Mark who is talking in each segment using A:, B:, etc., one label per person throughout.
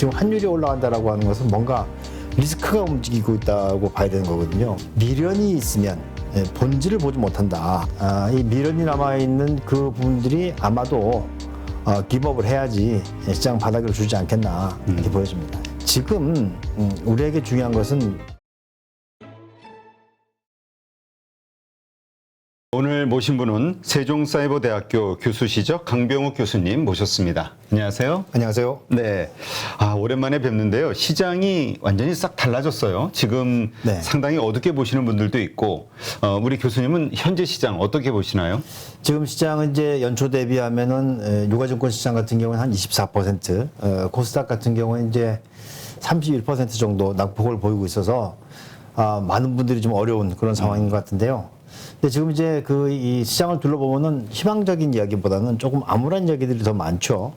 A: 지금 환율이 올라간다라고 하는 것은 뭔가 리스크가 움직이고 있다고 봐야 되는 거거든요. 미련이 있으면 본질을 보지 못한다. 이 미련이 남아있는 그 부분들이 아마도 기법을 해야지 시장 바닥을 주지 않겠나 이렇게 보여집니다. 지금 우리에게 중요한 것은
B: 오늘 모신 분은 세종사이버대학교 교수시죠. 강병욱 교수님 모셨습니다. 안녕하세요.
A: 안녕하세요.
B: 네. 오랜만에 뵙는데요. 시장이 완전히 싹 달라졌어요. 지금
A: 네.
B: 상당히 어둡게 보시는 분들도 있고, 우리 교수님은 현재 시장 어떻게 보시나요?
A: 지금 시장은 이제 연초 대비하면은 유가증권 시장 같은 경우는 한 24%, 코스닥 같은 경우는 이제 31% 정도 낙폭을 보이고 있어서 많은 분들이 좀 어려운 그런 상황인 것 같은데요. 근데 지금 이제 이 시장을 둘러보면은 희망적인 이야기보다는 조금 암울한 이야기들이 더 많죠.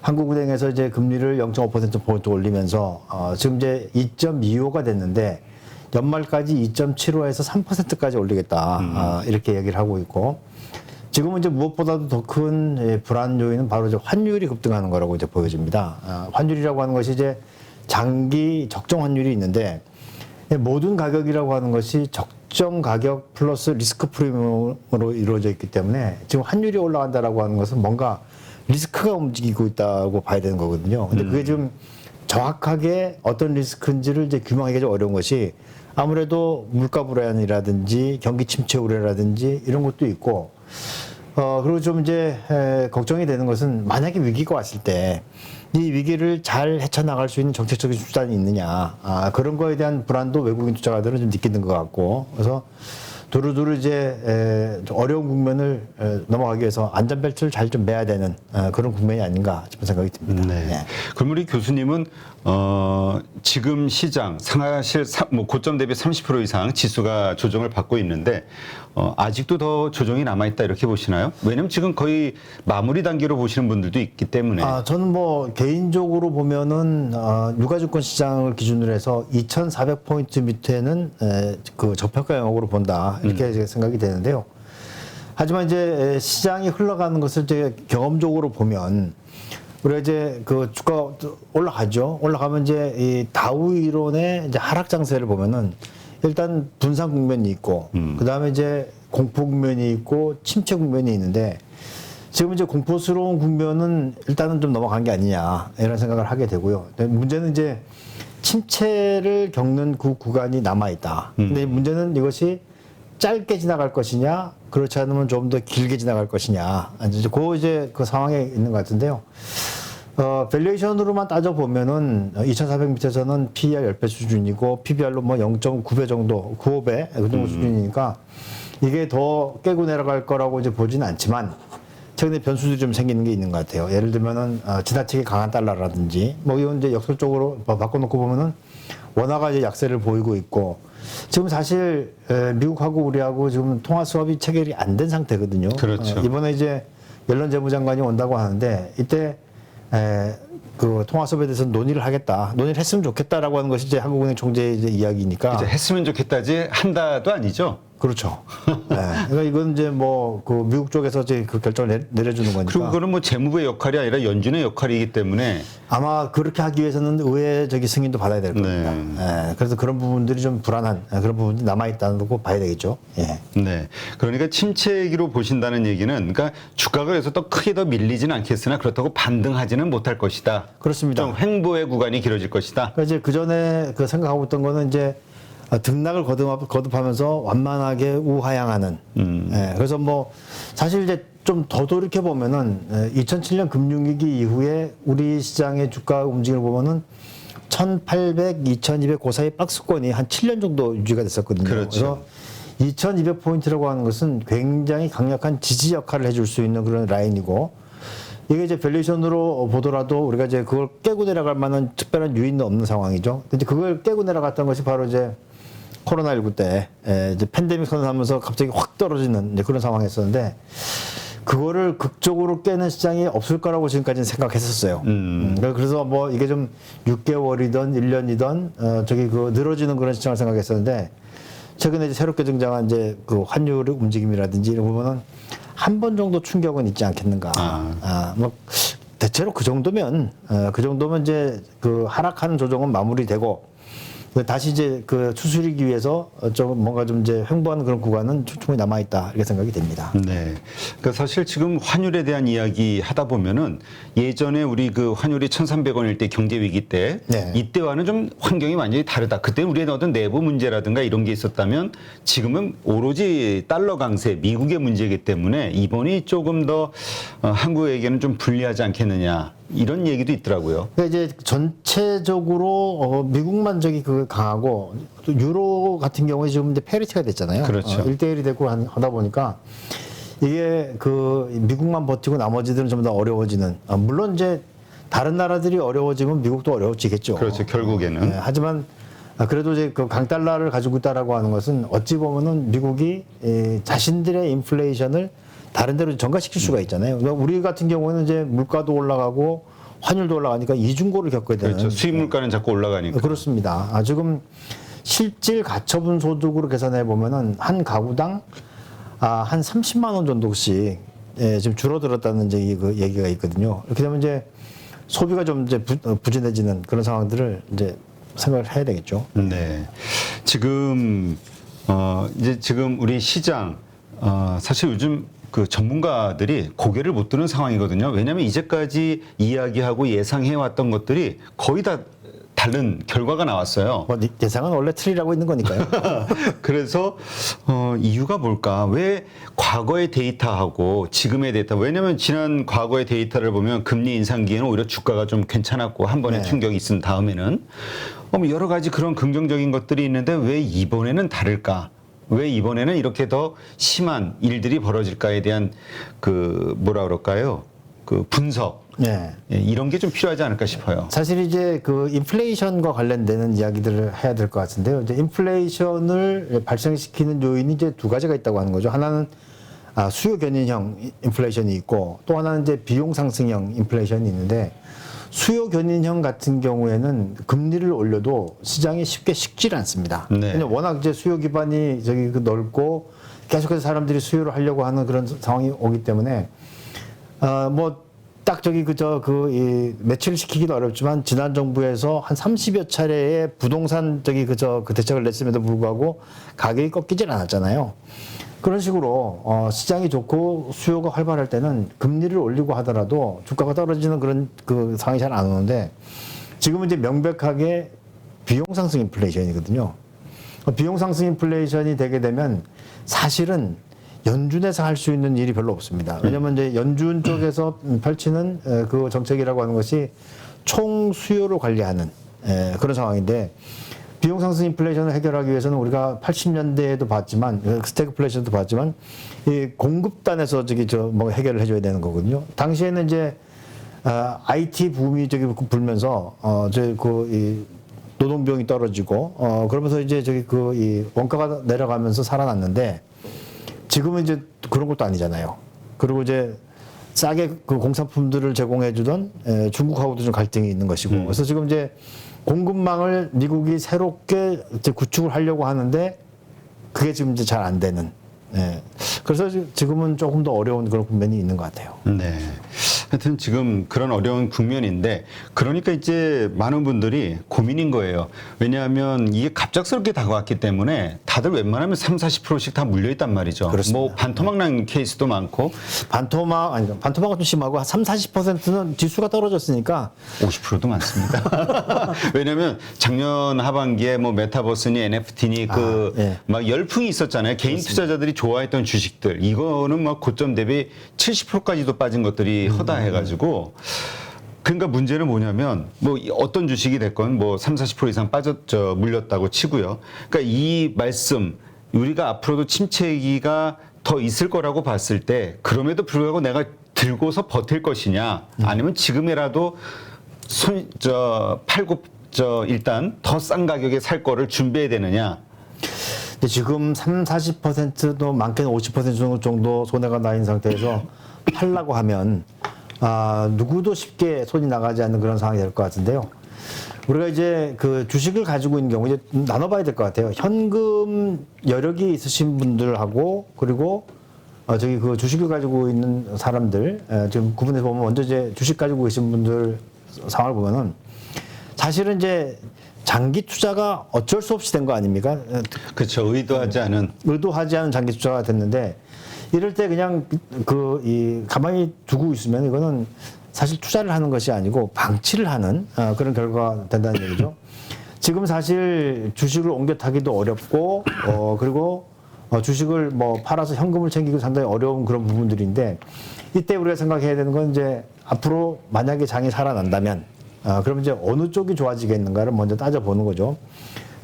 A: 한국은행에서 이제 금리를 0.5%포인트 올리면서 지금 이제 2.25가 됐는데 연말까지 2.75에서 3%까지 올리겠다. 이렇게 얘기를 하고 있고 지금은 이제 무엇보다도 더 큰 불안 요인은 바로 이제 환율이 급등하는 거라고 이제 보여집니다. 환율이라고 하는 것이 이제 장기 적정 환율이 있는데 모든 가격이라고 하는 것이 적정 가격 플러스 리스크 프리미엄으로 이루어져 있기 때문에 지금 환율이 올라간다라고 하는 것은 뭔가 리스크가 움직이고 있다고 봐야 되는 거거든요. 근데 그게 좀 정확하게 어떤 리스크인지를 이제 규명하기가 좀 어려운 것이 아무래도 물가 불안이라든지 경기 침체 우려라든지 이런 것도 있고 그리고 좀 이제 걱정이 되는 것은 만약에 위기가 왔을 때 이 위기를 잘 헤쳐나갈 수 있는 정책적인 수단이 있느냐 그런 거에 대한 불안도 외국인 투자가들은 좀 느끼는 것 같고 그래서 두루두루 이제 어려운 국면을 넘어가기 위해서 안전벨트를 잘 좀 매야 되는 그런 국면이 아닌가 싶은 생각이 듭니다.
B: 네.
A: 네.
B: 그럼 우리 교수님은 지금 시장 사실 고점 대비 30% 이상 지수가 조정을 받고 있는데 아직도 더 조정이 남아 있다 이렇게 보시나요? 왜냐면 지금 거의 마무리 단계로 보시는 분들도 있기 때문에.
A: 저는 뭐 개인적으로 보면은 유가증권 시장을 기준으로 해서 2,400포인트 밑에는 그 저평가 영역으로 본다 이렇게 생각이 되는데요. 하지만 이제 시장이 흘러가는 것을 이제 경험적으로 보면 우리가 이제 그 주가 올라가죠. 올라가면 이제 이 다우 이론의 이제 하락 장세를 보면은 일단 분산 국면이 있고 그다음에 이제 공포 국면이 있고 침체 국면이 있는데 지금 이제 공포스러운 국면은 일단은 좀 넘어간 게 아니냐 이런 생각을 하게 되고요. 문제는 이제 침체를 겪는 그 구간이 남아 있다. 근데 문제는 이것이 짧게 지나갈 것이냐, 그렇지 않으면 좀 더 길게 지나갈 것이냐. 이제 그 상황에 있는 것 같은데요. 밸류에이션으로만 따져보면은 2,400m에서는 PER 10배 수준이고 PBR로 뭐 0.9배 정도, 9~5배 그 정도 수준이니까 이게 더 깨고 내려갈 거라고 이제 보지는 않지만 최근에 변수들이 좀 생기는 게 있는 것 같아요. 예를 들면은 지나치게 강한 달러라든지 뭐 이건 이제 역설적으로 바꿔놓고 보면은 원화가 이제 약세를 보이고 있고 지금 사실 미국하고 우리하고 지금 통화 수합이 체결이 안 된 상태거든요.
B: 그렇죠.
A: 이번에 이제 옐런 재무장관이 온다고 하는데 이때 그 통화 수합에 대해서 논의를 하겠다, 논의를 했으면 좋겠다라고 하는 것이 이제 한국은행 총재의 이제 이야기니까.
B: 이제 했으면 좋겠다지 한다도 아니죠.
A: 그렇죠. 그러니까 이건 이제 뭐 그 미국 쪽에서 이제 그 결정을 내려주는 거니까.
B: 그리고 그거는 뭐 재무부의 역할이 아니라 연준의 역할이기 때문에
A: 아마 그렇게 하기 위해서는 의회적인 승인도 받아야 될 겁니다. 그래서 그런 부분들이 좀 불안한 그런 부분이 남아 있다는 거 봐야 되겠죠. 예.
B: 네. 그러니까 침체기로 보신다는 얘기는 그러니까 주가가 그래서 더 크게 더 밀리지는 않겠으나 그렇다고 반등하지는 못할 것이다.
A: 그렇습니다.
B: 좀 횡보의 구간이 길어질 것이다.
A: 그러니까 이제 그 전에 그 생각하고 있던 거는 이제 등락을 거듭하면서 완만하게 우하향하는. 그래서 뭐 사실 이제 좀 더 돌이켜 보면은 2007년 금융위기 이후에 우리 시장의 주가 움직임을 보면은 1,800, 2,200 그 사이 박스권이 한 7년 정도 유지가 됐었거든요.
B: 그렇죠.
A: 그래서 2,200포인트라고 하는 것은 굉장히 강력한 지지 역할을 해줄 수 있는 그런 라인이고 이게 이제 밸류에이션으로 보더라도 우리가 이제 그걸 깨고 내려갈 만한 특별한 요인은 없는 상황이죠. 근데 그걸 깨고 내려갔던 것이 바로 이제 코로나19 때 이제 팬데믹 선언하면서 갑자기 확 떨어지는 이제 그런 상황이었었는데 그거를 극적으로 깨는 시장이 없을 거라고 지금까지는 생각했었어요. 그래서 뭐 이게 좀 6개월이든 1년이든 저기 그 늘어지는 그런 시장을 생각했었는데 최근에 이제 새롭게 등장한 이제 그 환율의 움직임이라든지 이런 보면은 한 번 정도 충격은 있지 않겠는가. 뭐 대체로 그 정도면 이제 그 하락하는 조정은 마무리되고 다시 이제 그 추스리기 위해서 좀 뭔가 좀 이제 횡보하는 그런 구간은 충분히 남아 있다 이렇게 생각이 됩니다.
B: 네. 그러니까 사실 지금 환율에 대한 이야기 하다 보면은 예전에 우리 그 환율이 1,300원일 때 경제 위기 때
A: 네.
B: 이때와는 좀 환경이 완전히 다르다. 그때 우리의 어떤 내부 문제라든가 이런 게 있었다면 지금은 오로지 달러 강세, 미국의 문제이기 때문에 이번이 조금 더 한국에게는 좀 불리하지 않겠느냐. 이런 얘기도 있더라고요.
A: 그러니까 이제 전체적으로 미국만 저기 그 강하고 또 유로 같은 경우에 지금 이제 페리티가 됐잖아요.
B: 그렇죠.
A: 1대1이 되고 하다 보니까 이게 그 미국만 버티고 나머지들은 좀 더 어려워지는. 물론 이제 다른 나라들이 어려워지면 미국도 어려워지겠죠.
B: 그렇죠. 결국에는.
A: 네, 하지만 그래도 이제 그 강달러를 가지고 있다라고 하는 것은 어찌 보면은 미국이 자신들의 인플레이션을 다른 데로 전가시킬 수가 있잖아요. 그러니까 우리 같은 경우는 이제 물가도 올라가고 환율도 올라가니까 이중고를 겪어야 되는.
B: 그렇죠. 수입 물가는 자꾸 올라가니까.
A: 그렇습니다. 지금 실질 가처분 소득으로 계산해 보면은 한 가구당 한 30만 원 정도씩 지금 줄어들었다는 이제 그 얘기가 있거든요. 이렇게 되면 이제 소비가 좀 이제 부진해지는 그런 상황들을 이제 생각을 해야 되겠죠.
B: 네. 지금 이제 지금 우리 시장 사실 요즘 그 전문가들이 고개를 못 드는 상황이거든요. 왜냐하면 이제까지 이야기하고 예상해왔던 것들이 거의 다 다른 결과가 나왔어요.
A: 뭐 예상은 원래 틀리라고 있는 거니까요.
B: 그래서 이유가 뭘까? 왜 과거의 데이터하고 지금의 데이터? 왜냐하면 지난 과거의 데이터를 보면 금리 인상기에는 오히려 주가가 좀 괜찮았고 한 번의
A: 네.
B: 충격이 있은 다음에는 여러 가지 그런 긍정적인 것들이 있는데 왜 이번에는 다를까? 왜 이번에는 이렇게 더 심한 일들이 벌어질까에 대한 그 뭐라 그럴까요? 그 분석.
A: 네.
B: 예, 이런 게 좀 필요하지 않을까 싶어요.
A: 사실 이제 그 인플레이션과 관련되는 이야기들을 해야 될 것 같은데요. 이제 인플레이션을 발생시키는 요인이 이제 두 가지가 있다고 하는 거죠. 하나는 수요 견인형 인플레이션이 있고 또 하나는 이제 비용 상승형 인플레이션이 있는데 수요 견인형 같은 경우에는 금리를 올려도 시장이 쉽게 식질 않습니다.
B: 네.
A: 왜냐면 워낙 이제 수요 기반이 저기 그 넓고 계속해서 사람들이 수요를 하려고 하는 그런 상황이 오기 때문에 뭐 딱 저기 매치를 시키기도 어렵지만 지난 정부에서 한 30여 차례의 부동산 그 대책을 냈음에도 불구하고 가격이 꺾이질 않았잖아요. 그런 식으로 시장이 좋고 수요가 활발할 때는 금리를 올리고 하더라도 주가가 떨어지는 그런 그 상황이 잘 안 오는데 지금은 이제 명백하게 비용 상승 인플레이션이거든요. 비용 상승 인플레이션이 되게 되면 사실은 연준에서 할 수 있는 일이 별로 없습니다. 왜냐하면 이제 연준 쪽에서 펼치는 그 정책이라고 하는 것이 총 수요를 관리하는 그런 상황인데 비용 상승 인플레이션을 해결하기 위해서는 우리가 80년대에도 봤지만 스태그플레이션도 봤지만 이 공급단에서 뭐 해결을 해줘야 되는 거거든요. 당시에는 이제 IT 붐이 불면서 이 노동 비용이 떨어지고 그러면서 이제 이 원가가 내려가면서 살아났는데. 지금은 이제 그런 것도 아니잖아요. 그리고 이제 싸게 그 공산품들을 제공해주던 중국하고도 좀 갈등이 있는 것이고. 그래서 지금 이제 공급망을 미국이 새롭게 이제 구축을 하려고 하는데 그게 지금 이제 잘 안 되는. 그래서 지금은 조금 더 어려운 그런 국면이 있는 것 같아요.
B: 네. 하여튼 지금 그런 어려운 국면인데 그러니까 이제 많은 분들이 고민인 거예요. 왜냐하면 이게 갑작스럽게 다가왔기 때문에 다들 웬만하면 30~40%씩 다 물려있단 말이죠.
A: 그렇습니다.
B: 뭐 반토막 난 케이스도 많고
A: 반토막은 좀 심하고 한 30~40%는 지수가 떨어졌으니까
B: 50%도 많습니다. 왜냐하면 작년 하반기에 뭐 메타버스니 NFT니 막 열풍이 있었잖아요. 개인 투자자들이 좋아했던 주식들 이거는 막 고점 대비 70%까지도 빠진 것들이 허다해가지고 그러니까 문제는 뭐냐면 뭐 어떤 주식이 됐건 뭐 30~40% 이상 물렸다고 치고요. 그러니까 이 말씀 우리가 앞으로도 침체기가 더 있을 거라고 봤을 때 그럼에도 불구하고 내가 들고서 버틸 것이냐 아니면 지금이라도 팔고 일단 더 싼 가격에 살 거를 준비해야 되느냐.
A: 근데 지금 30~40%도 많게는 50% 정도 손해가 나 있는 상태에서 팔라고 하면 누구도 쉽게 손이 나가지 않는 그런 상황이 될 것 같은데요. 우리가 이제 그 주식을 가지고 있는 경우 이제 나눠봐야 될 것 같아요. 현금 여력이 있으신 분들하고 그리고 저기 그 주식을 가지고 있는 사람들 지금 구분해서 보면 먼저 이제 주식 가지고 계신 분들 상황을 보면은 사실은 이제 장기 투자가 어쩔 수 없이 된 거 아닙니까?
B: 그렇죠. 의도하지 않은.
A: 의도하지 않은 장기 투자가 됐는데 이럴 때 그냥 가만히 두고 있으면 이거는 사실 투자를 하는 것이 아니고 방치를 하는 그런 결과가 된다는 얘기죠. 지금 사실 주식을 옮겨 타기도 어렵고 그리고 주식을 뭐 팔아서 현금을 챙기기 상당히 어려운 그런 부분들인데 이때 우리가 생각해야 되는 건 이제 앞으로 만약에 장이 살아난다면 그럼 이제 어느 쪽이 좋아지겠는가를 먼저 따져보는 거죠.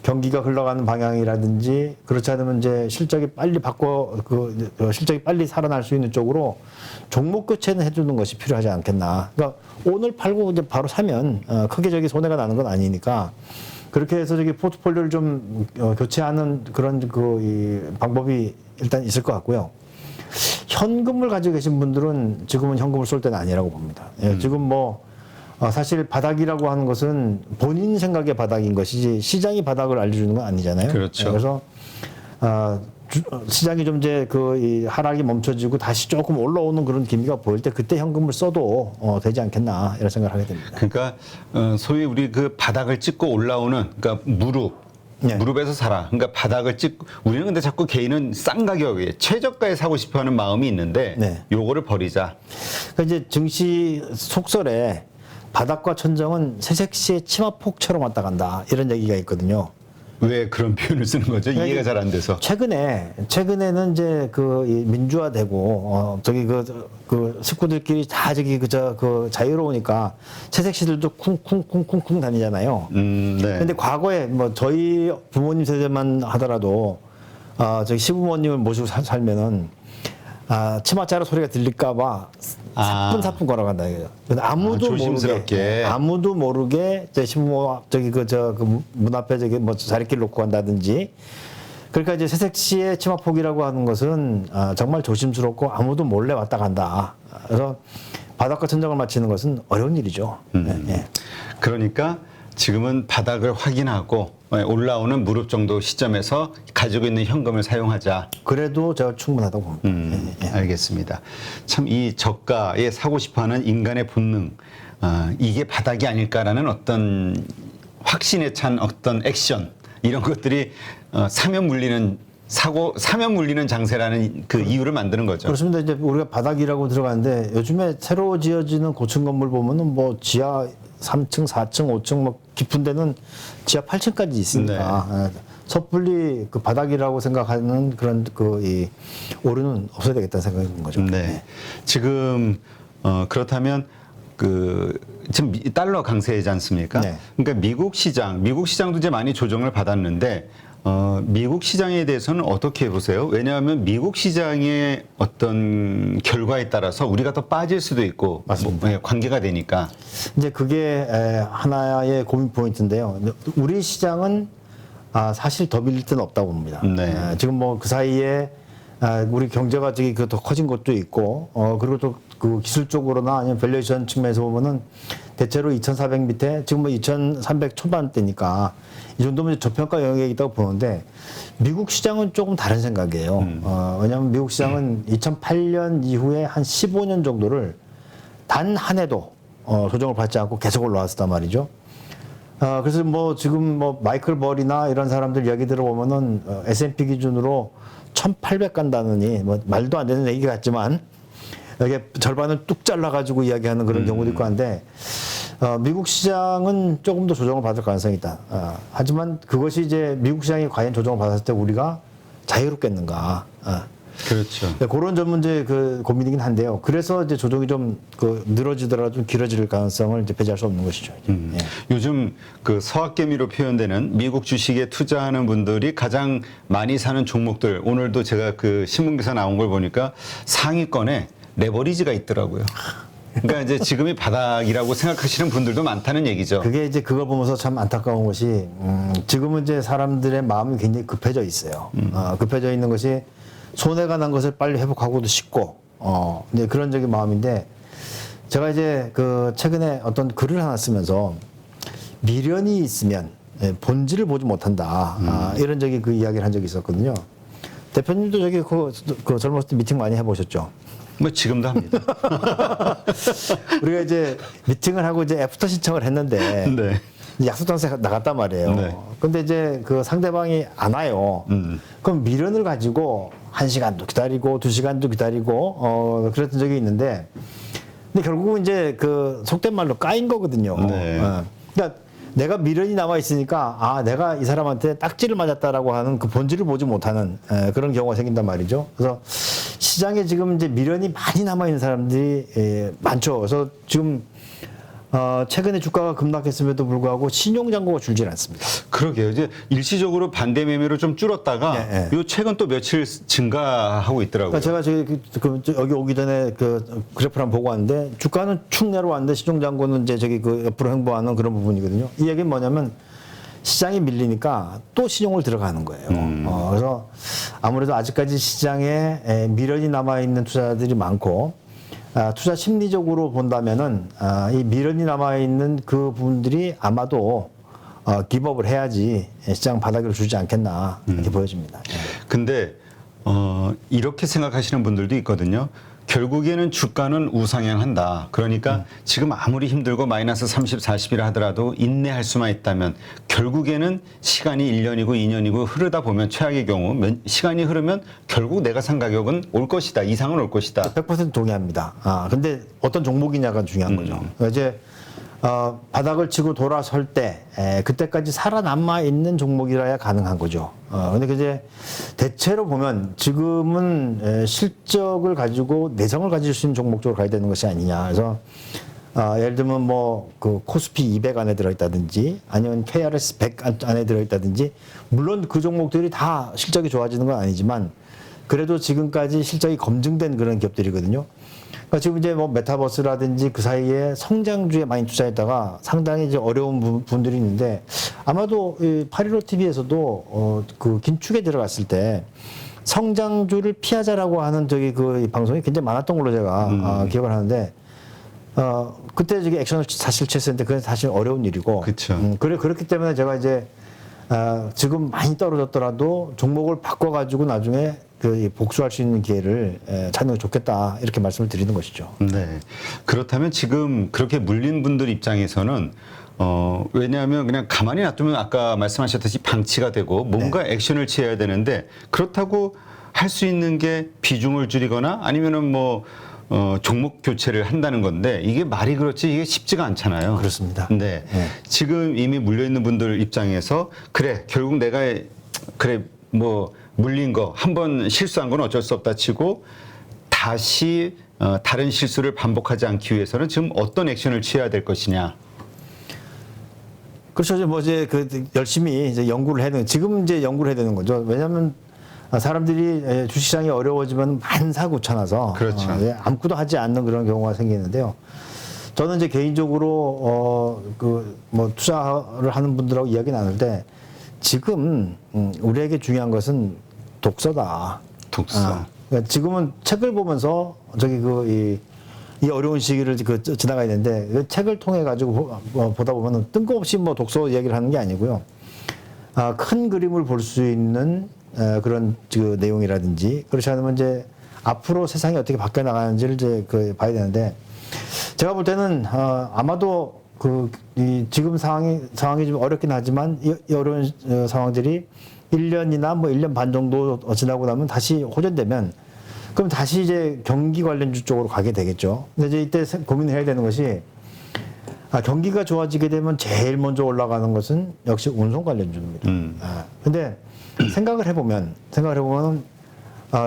A: 경기가 흘러가는 방향이라든지 그렇지 않으면 이제 실적이 빨리 살아날 수 있는 쪽으로 종목 교체는 해주는 것이 필요하지 않겠나. 그러니까 오늘 팔고 이제 바로 사면 크게 저기 손해가 나는 건 아니니까 그렇게 해서 저기 포트폴리오를 좀 교체하는 그런 이 방법이 일단 있을 것 같고요. 현금을 가지고 계신 분들은 지금은 현금을 쏠 때는 아니라고 봅니다. 예, 지금 뭐 사실 바닥이라고 하는 것은 본인 생각의 바닥인 것이지 시장이 바닥을 알려주는 건 아니잖아요.
B: 그렇죠.
A: 그래서 시장이 좀 이제 이 하락이 멈춰지고 다시 조금 올라오는 그런 기미가 보일 때 그때 현금을 써도 되지 않겠나 이런 생각을 하게 됩니다.
B: 그러니까 소위 우리 그 바닥을 찍고 올라오는 그러니까 무릎에서 사라. 그러니까 바닥을 찍고 우리는 근데 자꾸 개인은 싼 가격에 최저가에 사고 싶어하는 마음이 있는데
A: 네.
B: 요거를 버리자.
A: 그러니까 이제 증시 속설에 바닥과 천정은 새색시의 치마폭처럼 왔다 간다 이런 얘기가 있거든요.
B: 왜 그런 표현을 쓰는 거죠? 이해가 잘 안 돼서.
A: 최근에는 이제 이 민주화되고 그 식구들끼리 다 저기 자유로우니까 새색시들도 쿵쿵쿵쿵쿵 다니잖아요.
B: 네.
A: 근데 과거에 뭐 저희 부모님 세대만 하더라도 저기 시부모님을 모시고 살면은 치마자루 소리가 들릴까봐 사뿐사뿐 걸어간다 이거죠.
B: 조심스럽게.
A: 아무도 모르게 제 시부모 저기 문 앞에 저기 뭐 자리길 놓고 간다든지. 그러니까 이제 새색시의 치마폭이라고 하는 것은 정말 조심스럽고 아무도 몰래 왔다 간다. 그래서 바닥과 천정을 맞추는 것은 어려운 일이죠. 예.
B: 그러니까 지금은 바닥을 확인하고 올라오는 무릎 정도 시점에서 가지고 있는 현금을 사용하자.
A: 그래도 제가 충분하다고 봅니다. 예.
B: 알겠습니다. 참 이 저가에 사고 싶어하는 인간의 본능, 이게 바닥이 아닐까라는 어떤 확신에 찬 어떤 액션 이런 것들이 사면 물리는 장세라는 그 이유를 만드는 거죠.
A: 그렇습니다. 이제 우리가 바닥이라고 들어가는데 요즘에 새로 지어지는 고층 건물 보면은 뭐 지하 3층, 4층, 5층 뭐 깊은 데는 지하 8층까지 있으니까 섣불리 그 바닥이라고 생각하는 그런 이 오류는 없어야 되겠다는 생각이 드는 거죠.
B: 네. 지금 그렇다면 지금 달러 강세이지 않습니까?
A: 네.
B: 그러니까 미국 시장도 이제 많이 조정을 받았는데 미국 시장에 대해서는 어떻게 보세요? 왜냐하면 미국 시장의 어떤 결과에 따라서 우리가 더 빠질 수도 있고
A: 맞습니다.
B: 관계가 되니까.
A: 이제 그게 하나의 고민 포인트인데요. 우리 시장은 사실 더 밀릴 데는 없다고 봅니다.
B: 네.
A: 지금 뭐 그 사이에 우리 경제가 저기 더 커진 것도 있고 그리고 또 그 기술적으로나 아니면 밸류에이션 측면에서 보면은 대체로 2,400 밑에 지금 뭐 2,300 초반대니까 이 정도면 저평가 영역이 있다고 보는데 미국 시장은 조금 다른 생각이에요. 왜냐하면 미국 시장은 2008년 이후에 한 15년 정도를 단 한 해도 조정을 받지 않고 계속 올라왔단 말이죠. 그래서 뭐 지금 뭐 마이클 벌이나 이런 사람들 이야기 들어보면은 S&P 기준으로 1,800 간다느니 뭐 말도 안 되는 얘기 같지만 이게 절반을 뚝 잘라가지고 이야기하는 그런 경우도 있고 한데 미국 시장은 조금 더 조정을 받을 가능성이 있다. 하지만 그것이 이제 미국 시장이 과연 조정을 받았을 때 우리가 자유롭겠는가.
B: 그렇죠.
A: 그런 점 문제 고민이긴 한데요. 그래서 이제 조정이 좀 늘어지더라도 좀 길어질 가능성을 이제 배제할 수 없는 것이죠. 예.
B: 요즘 그 서학개미로 표현되는 미국 주식에 투자하는 분들이 가장 많이 사는 종목들 오늘도 제가 그 신문기사 나온 걸 보니까 상위권에 레버리지가 있더라고요. 그러니까 이제 지금이 바닥이라고 생각하시는 분들도 많다는 얘기죠.
A: 그게 이제 그걸 보면서 참 안타까운 것이 지금은 이제 사람들의 마음이 굉장히 급해져 있어요. 급해져 있는 것이 손해가 난 것을 빨리 회복하고도 싶고 이제 그런 적인 마음인데 제가 이제 최근에 어떤 글을 하나 쓰면서 미련이 있으면 본질을 보지 못한다. 이런 적이 이야기를 한 적이 있었거든요. 대표님도 저기 그 젊었을 때 미팅 많이 해보셨죠?
B: 뭐 지금도 합니다.
A: 우리가 이제 미팅을 하고 이제 애프터 신청을 했는데
B: 네.
A: 약속장소에 나갔단 말이에요.
B: 네.
A: 근데 이제 그 상대방이 안 와요. 그럼 미련을 가지고 1시간도 기다리고 2시간도 기다리고 그랬던 적이 있는데 근데 결국은 이제 그 속된 말로 까인 거거든요.
B: 네.
A: 그러니까 내가 미련이 남아 있으니까 아 내가 이 사람한테 딱지를 맞았다라고 하는 그 본질을 보지 못하는 그런 경우가 생긴단 말이죠. 그래서 시장에 지금 이제 미련이 많이 남아 있는 사람들이 많죠. 그래서 지금 최근에 주가가 급락했음에도 불구하고 신용 잔고가 줄질 않습니다.
B: 그러게요. 이제 일시적으로 반대 매매로 좀 줄었다가
A: 네, 네.
B: 요 최근 또 며칠 증가하고 있더라고요.
A: 그러니까 제가 여기 오기 전에 그 그래프를 한번 보고 왔는데 주가는 축 내려왔는데 신용 잔고는 이제 저기 그 옆으로 횡보하는 그런 부분이거든요. 이 얘기는 뭐냐면 시장이 밀리니까 또 신용을 들어가는 거예요. 그래서 아무래도 아직까지 시장에 미련이 남아 있는 투자자들이 많고 투자 심리적으로 본다면은 이 미련이 남아 있는 그 부분들이 아마도 기법을 해야지 시장 바닥을 주지 않겠나 이렇게 보여집니다.
B: 근데 이렇게 생각하시는 분들도 있거든요. 결국에는 주가는 우상향한다. 그러니까 지금 아무리 힘들고 마이너스 30, 40이라 하더라도 인내할 수만 있다면 결국에는 시간이 1년이고 2년이고 흐르다 보면 최악의 경우 시간이 흐르면 결국 내가 산 가격은 올 것이다. 이상은 올 것이다.
A: 100% 동의합니다. 근데 어떤 종목이냐가 중요한 거죠. 그러니까 이제 바닥을 치고 돌아설 때 그때까지 살아남아 있는 종목이라야 가능한 거죠. 근데 이제 대체로 보면 지금은 실적을 가지고 내성을 가질 수 있는 종목 쪽으로 가야 되는 것이 아니냐. 그래서 예를 들면 뭐 그 코스피 200 안에 들어있다든지 아니면 KRS 100 안에 들어있다든지 물론 그 종목들이 다 실적이 좋아지는 건 아니지만 그래도 지금까지 실적이 검증된 그런 기업들이거든요. 그러니까 지금 이제 뭐 메타버스라든지 그 사이에 성장주에 많이 투자했다가 상당히 이제 어려운 부분들이 있는데 아마도 이 815TV에서도 그 긴축에 들어갔을 때 성장주를 피하자라고 하는 저기 그 방송이 굉장히 많았던 걸로 제가 기억을 하는데 그때 저기 액션을 사실 취했었는데 그건 사실 어려운 일이고
B: 그쵸.
A: 그렇기 때문에 제가 이제 지금 많이 떨어졌더라도 종목을 바꿔가지고 나중에 그 복수할 수 있는 기회를 찾는 게 좋겠다 이렇게 말씀을 드리는 것이죠.
B: 네. 그렇다면 지금 그렇게 물린 분들 입장에서는 왜냐하면 그냥 가만히 놔두면 아까 말씀하셨듯이 방치가 되고 뭔가 액션을 취해야 되는데 그렇다고 할 수 있는 게 비중을 줄이거나 아니면은 뭐 종목 교체를 한다는 건데 이게 말이 그렇지 이게 쉽지가 않잖아요.
A: 그렇습니다.
B: 네. 지금 이미 물려 있는 분들 입장에서 그래 결국 내가 그래 뭐 물린 거 한 번 실수한 건 어쩔 수 없다 치고 다시 다른 실수를 반복하지 않기 위해서는 지금 어떤 액션을 취해야 될 것이냐.
A: 그렇죠. 이제 뭐 이제 그 열심히 이제 연구를 해야 되는 지금 이제 연구를 해야 되는 거죠. 왜냐하면 사람들이 주식시장이 어려워지면 만사구천하서
B: 그렇죠.
A: 아무것도 하지 않는 그런 경우가 생기는데요. 저는 이제 개인적으로 그 뭐 투자를 하는 분들하고 이야기 나눌 때 지금 우리에게 중요한 것은 독서다.
B: 독서.
A: 그러니까 지금은 책을 보면서 저기 이 어려운 시기를 지나가야 되는데 그 책을 통해 가지고 보다 보면은 뜬금없이 뭐 독서 이야기를 하는 게 아니고요. 큰 그림을 볼 수 있는 그런 그 내용이라든지 그렇지 않으면 이제 앞으로 세상이 어떻게 바뀌어 나가는지를 이제 봐야 되는데 제가 볼 때는 아마도 이 지금 상황이 좀 어렵긴 하지만 이 어려운 상황들이 1년이나 뭐 1년 반 정도 지나고 나면 다시 호전되면 그럼 다시 이제 경기 관련주 쪽으로 가게 되겠죠. 근데 이제 이때 고민을 해야 되는 것이 경기가 좋아지게 되면 제일 먼저 올라가는 것은 역시 운송 관련주입니다. 근데 생각을 해보면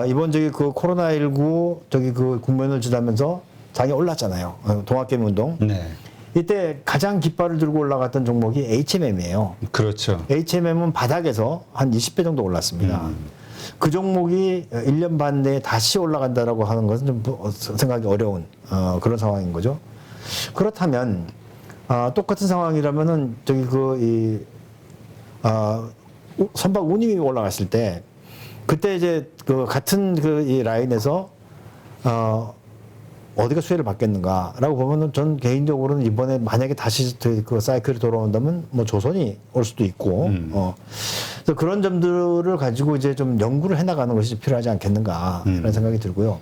A: 이번 저기 그 코로나19 저기 그 국면을 지나면서 장이 올랐잖아요. 동학개미 운동.
B: 네.
A: 이때 가장 깃발을 들고 올라갔던 종목이 HMM이에요.
B: 그렇죠.
A: HMM은 바닥에서 한 20배 정도 올랐습니다. 그 종목이 1년 반 내에 다시 올라간다라고 하는 것은 좀 생각이 어려운 그런 상황인 거죠. 그렇다면 똑같은 상황이라면은 저기 선박 운임이 올라갔을 때 그때 이제 그 같은 이 라인에서 어디가 수혜를 받겠는가라고 보면은 전 개인적으로는 이번에 만약에 다시 그 사이클이 돌아온다면 뭐 조선이 올 수도 있고 그래서 그런 점들을 가지고 이제 좀 연구를 해나가는 것이 필요하지 않겠는가라는 생각이 들고요.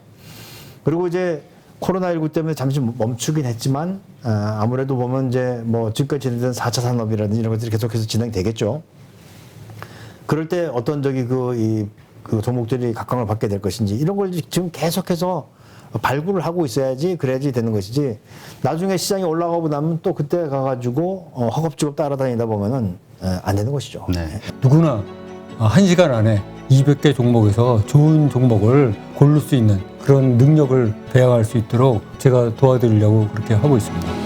A: 그리고 이제 코로나19 때문에 잠시 멈추긴 했지만 아무래도 보면 이제 뭐 지금까지 진행된 4차 산업이라든지 이런 것들이 계속해서 진행되겠죠. 그럴 때 어떤 그 종목들이 각광을 받게 될 것인지 이런 걸 지금 계속해서 발굴을 하고 있어야지 그래야지 되는 것이지 나중에 시장이 올라가고 나면 또 그때 가가지고 허겁지겁 따라다니다 보면은 안 되는 것이죠.
B: 네.
C: 누구나 1시간 안에 200개 종목에서 좋은 종목을 고를 수 있는 그런 능력을 배양할 수 있도록 제가 도와드리려고 그렇게 하고 있습니다.